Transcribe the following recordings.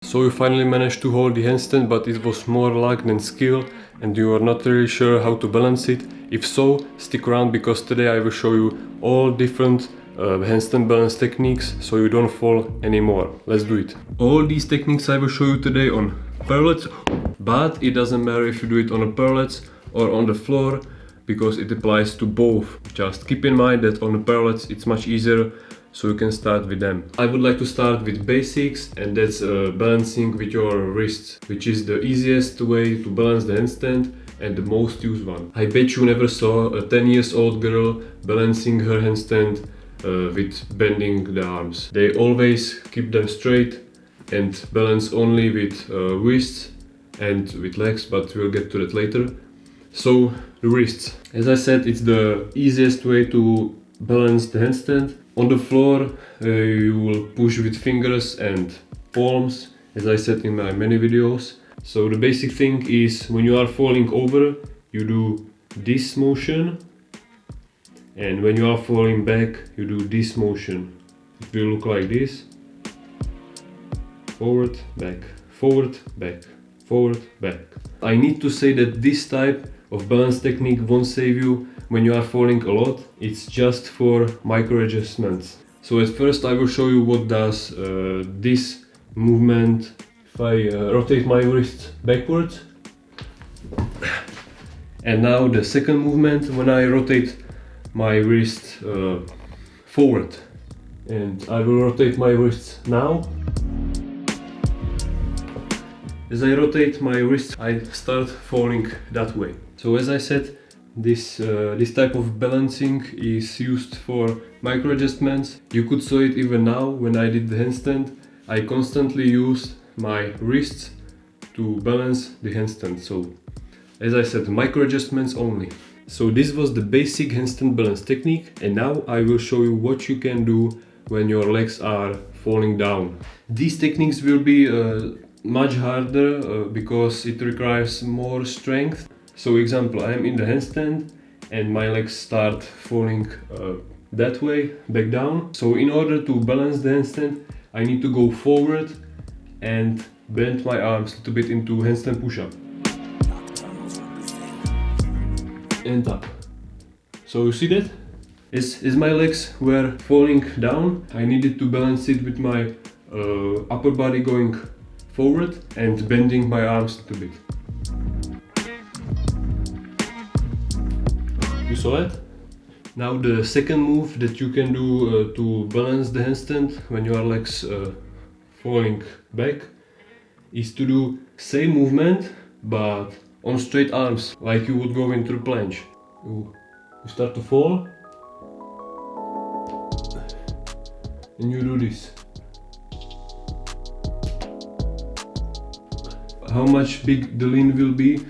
So you finally managed to hold the handstand, but it was more luck than skill and you are not really sure how to balance it. If so, stick around because today I will show you all different handstand balance techniques so you don't fall anymore. Let's do it. All these techniques I will show you today on parallels, but it doesn't matter if you do it on a parallels or on the floor because it applies to both. Just keep in mind that on the parallels it's much easier, so you can start with them. I would like to start with basics, and that's balancing with your wrists, which is the easiest way to balance the handstand and the most used one. I bet you never saw a 10 years old girl balancing her handstand with bending the arms. They always keep them straight and balance only with wrists and with legs, but we'll get to that later. So the wrists. As I said, it's the easiest way to balance the handstand. On the floor you will push with fingers and palms, as I said in my many videos. So the basic thing is when you are falling over, you do this motion, and when you are falling back, you do this motion. It will look like this: forward, back, forward, back, forward, back. I need to say that this type of balance technique won't save you when you are falling a lot. It's just for micro adjustments. So at first I will show you what does this movement. If I rotate my wrist backwards, and now the second movement when I rotate my wrist forward, and I will rotate my wrists now. As I rotate my wrist, I start falling that way. So as I said, this type of balancing is used for micro adjustments. You could saw it even now when I did the handstand. I constantly used my wrists to balance the handstand. So as I said, micro adjustments only. So this was the basic handstand balance technique, and now I will show you what you can do when your legs are falling down. These techniques will be much harder because it requires more strength. So example, I am in the handstand and my legs start falling that way, back down. So in order to balance the handstand, I need to go forward and bend my arms a little bit into handstand push-up. And up. So you see that? As my legs were falling down, I needed to balance it with my upper body going forward and bending my arms a little bit. You saw it? Now the second move that you can do to balance the handstand when your legs falling back is to do same movement but on straight arms, like you would go into the planche. You start to fall and you do this. How much big the lean will be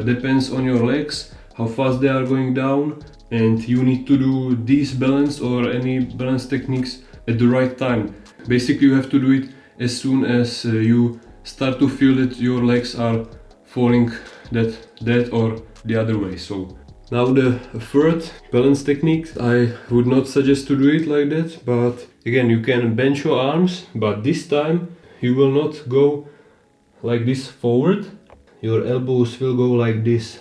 depends on your legs, how fast they are going down, and you need to do this balance or any balance techniques at the right time. Basically you have to do it as soon as you start to feel that your legs are falling that or the other way. So now the third balance technique, I would not suggest to do it like that, but again you can bend your arms, but this time you will not go like this forward. Your elbows will go like this.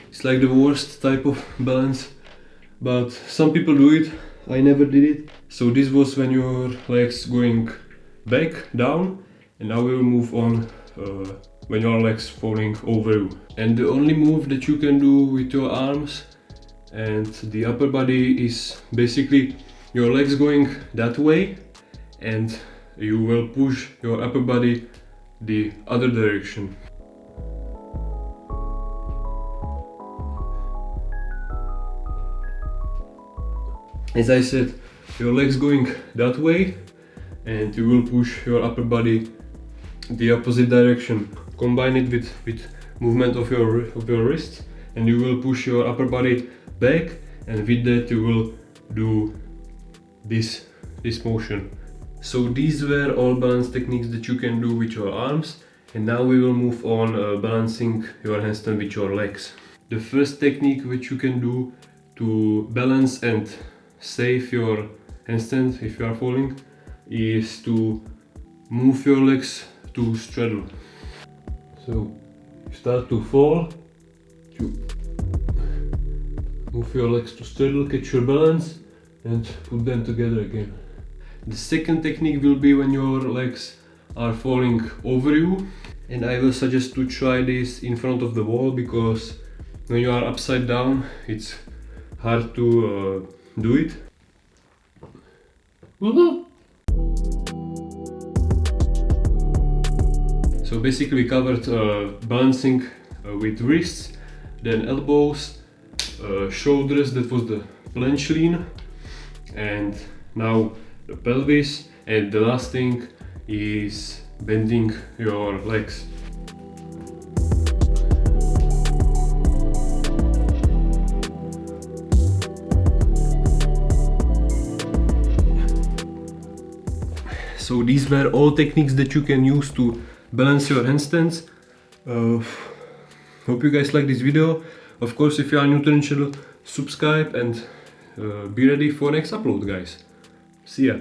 It's like the worst type of balance, but some people do it. I never did it. So this was when your legs going back, down, and now we will move on when your legs falling over you. And the only move that you can do with your arms and the upper body is basically your legs going that way, and you will push your upper body the other direction. As I said, your legs going that way and you will push your upper body the opposite direction. Combine it with movement of your wrist, and you will push your upper body back, and with that you will do this motion. So these were all balance techniques that you can do with your arms, and now we will move on balancing your handstand with your legs. The first technique which you can do to balance and save your handstand if you are falling is to move your legs to straddle. So you start to fall, you move your legs to straddle, catch your balance and put them together again. The second technique will be when your legs are falling over you, and I will suggest to try this in front of the wall, because when you are upside down it's hard to do it. So basically we covered balancing with wrists, then elbows, shoulders, that was the planche lean, and now the pelvis, and the last thing is bending your legs. So these were all techniques that you can use to balance your handstands. Hope you guys like this video. Of course, if you are new to the channel, subscribe and be ready for next upload, guys. See ya.